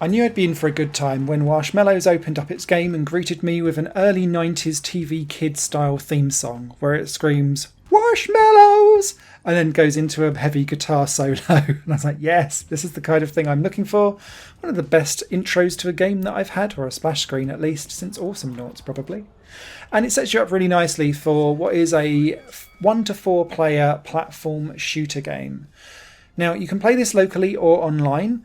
I knew I'd be in for a good time when Washmallows opened up its game and greeted me with an early 90s TV kid-style theme song where it screams, "Warshmallows!" and then goes into a heavy guitar solo. And I was like, yes, this is the kind of thing I'm looking for. One of the best intros to a game that I've had, or a splash screen at least, since Awesome Noughts probably. And it sets you up really nicely for what is a 1 to 4 player platform shooter game. Now, you can play this locally or online,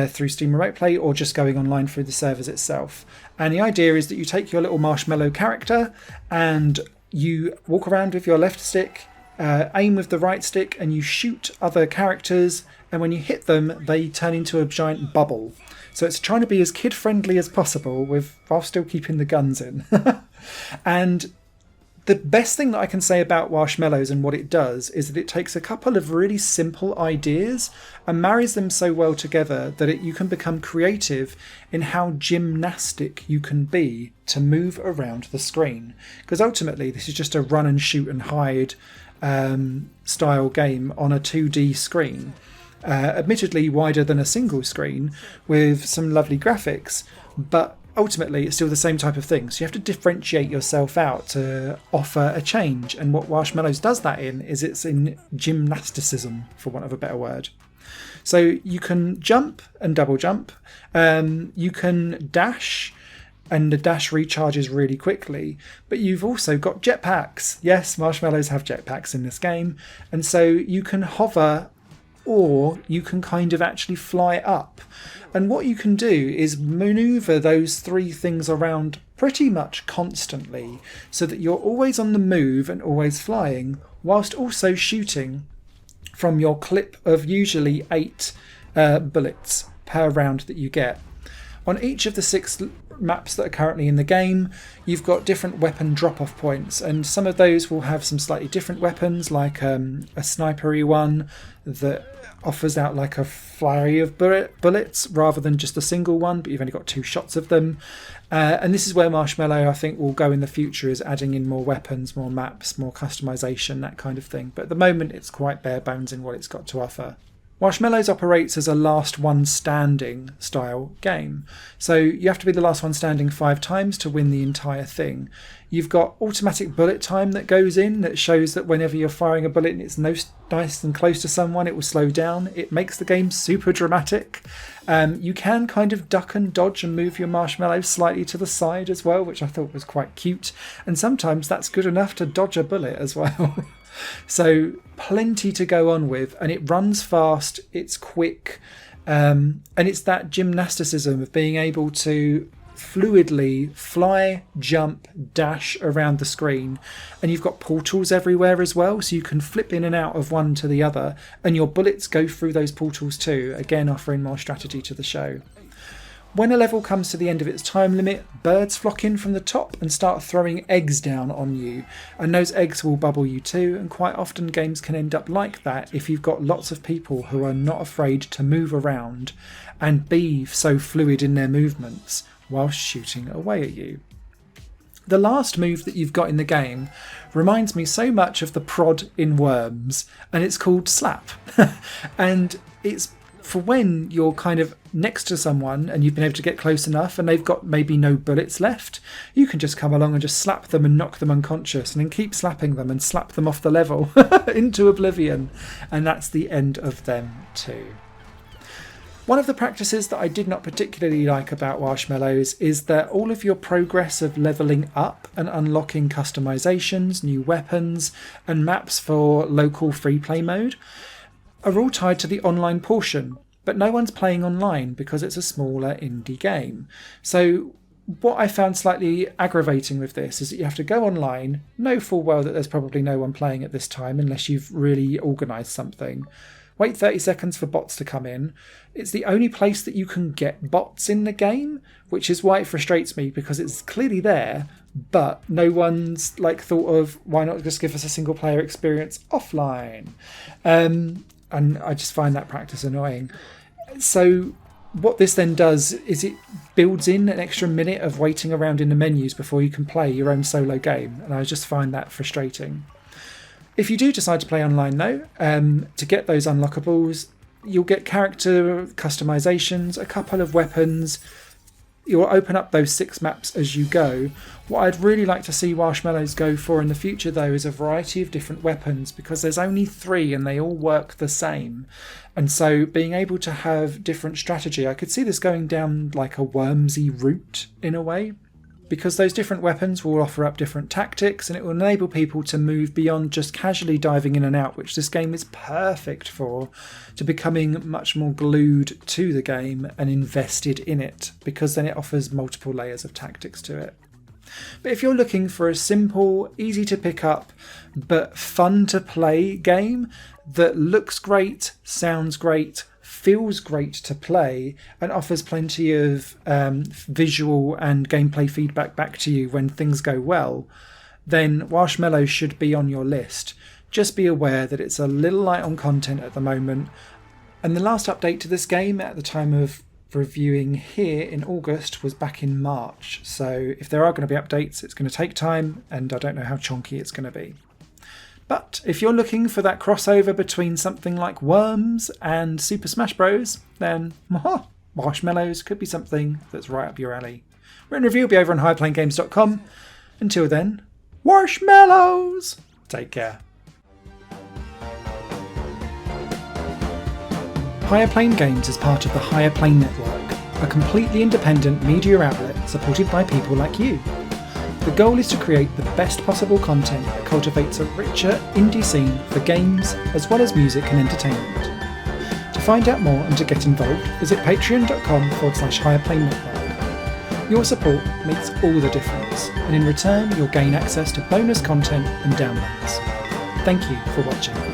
through Steam Remote Play, or just going online through the servers itself. And the idea is that you take your little marshmallow character and you walk around with your left stick, aim with the right stick, and you shoot other characters, and when you hit them they turn into a giant bubble. So it's trying to be as kid friendly as possible while still keeping the guns in. And the best thing that I can say about Washmallows and what it does is that it takes a couple of really simple ideas and marries them so well together that you can become creative in how gymnastic you can be to move around the screen. Because ultimately this is just a run and shoot and hide style game on a 2D screen. Admittedly wider than a single screen with some lovely graphics, but ultimately it's still the same type of thing. So you have to differentiate yourself out to offer a change. And what Washmallows does that in is it's in gymnasticism, for want of a better word. So you can jump and double jump. You can dash, and the dash recharges really quickly. But you've also got jetpacks. Yes, Washmallows have jetpacks in this game. And so you can hover, or you can kind of actually fly up. And what you can do is maneuver those three things around pretty much constantly so that you're always on the move and always flying, whilst also shooting from your clip of usually 8 bullets per round that you get. On each of the 6 maps that are currently in the game, you've got different weapon drop-off points, and some of those will have some slightly different weapons, like a snipery one that offers out like a flurry of bullets rather than just a single one, but you've only got 2 shots of them. And this is where Marshmallow, I think, will go in the future, is adding in more weapons, more maps, more customization, that kind of thing. But at the moment it's quite bare bones in what it's got to offer. Washmallows operates as a last one standing style game. So you have to be the last one standing 5 times to win the entire thing. You've got automatic bullet time that goes in that shows that whenever you're firing a bullet and it's nice and close to someone, it will slow down. It makes the game super dramatic. You can kind of duck and dodge and move your marshmallow slightly to the side as well, which I thought was quite cute. And sometimes that's good enough to dodge a bullet as well. So plenty to go on with, and it runs fast, it's quick, and it's that gymnasticism of being able to fluidly fly, jump, dash around the screen. And you've got portals everywhere as well, so you can flip in and out of one to the other, and your bullets go through those portals too, again offering more strategy to the show. When a level comes to the end of its time limit, birds flock in from the top and start throwing eggs down on you, and those eggs will bubble you too, and quite often games can end up like that if you've got lots of people who are not afraid to move around and be so fluid in their movements whilst shooting away at you. The last move that you've got in the game reminds me so much of the prod in Worms, and it's called Slap. And it's for when you're kind of next to someone and you've been able to get close enough and they've got maybe no bullets left, you can just come along and just slap them and knock them unconscious, and then keep slapping them and slap them off the level into oblivion, and that's the end of them too. One of the practices that I did not particularly like about Washmallows is that all of your progress of levelling up and unlocking customizations, new weapons and maps for local free play mode are all tied to the online portion, but no one's playing online because it's a smaller indie game. So what I found slightly aggravating with this is that you have to go online, know full well that there's probably no one playing at this time unless you've really organised something. Wait 30 seconds for bots to come in. It's the only place that you can get bots in the game, which is why it frustrates me, because it's clearly there, but no one's thought of why not just give us a single player experience offline. And I just find that practice annoying. So what this then does is it builds in an extra minute of waiting around in the menus before you can play your own solo game, and I just find that frustrating. If you do decide to play online though, to get those unlockables, You'll get character customizations, a couple of weapons. You'll open up those 6 maps as you go. What I'd really like to see Warshmallows go for in the future, though, is a variety of different weapons, because there's only 3 and they all work the same. And so being able to have different strategy, I could see this going down like a Wormsy route in a way, because those different weapons will offer up different tactics, and it will enable people to move beyond just casually diving in and out, which this game is perfect for, to becoming much more glued to the game and invested in it, because then it offers multiple layers of tactics to it. But if you're looking for a simple, easy to pick up, but fun to play game that looks great, sounds great, feels great to play, and offers plenty of visual and gameplay feedback back to you when things go well, then Washmallows should be on your list. Just be aware that it's a little light on content at the moment, and the last update to this game at the time of reviewing here in August was back in March, so if there are going to be updates, it's going to take time, and I don't know how chonky it's going to be. But if you're looking for that crossover between something like Worms and Super Smash Bros, then Washmallows could be something that's right up your alley. Written review will be over on highplayinggames.com. Until then, Warshmallows! Take care. Higher Plane Games is part of the Higher Plane Network, a completely independent media outlet supported by people like you. The goal is to create the best possible content that cultivates a richer indie scene for games as well as music and entertainment. To find out more and to get involved, visit patreon.com/higherplane network. Your support makes all the difference, and in return you'll gain access to bonus content and downloads. Thank you for watching.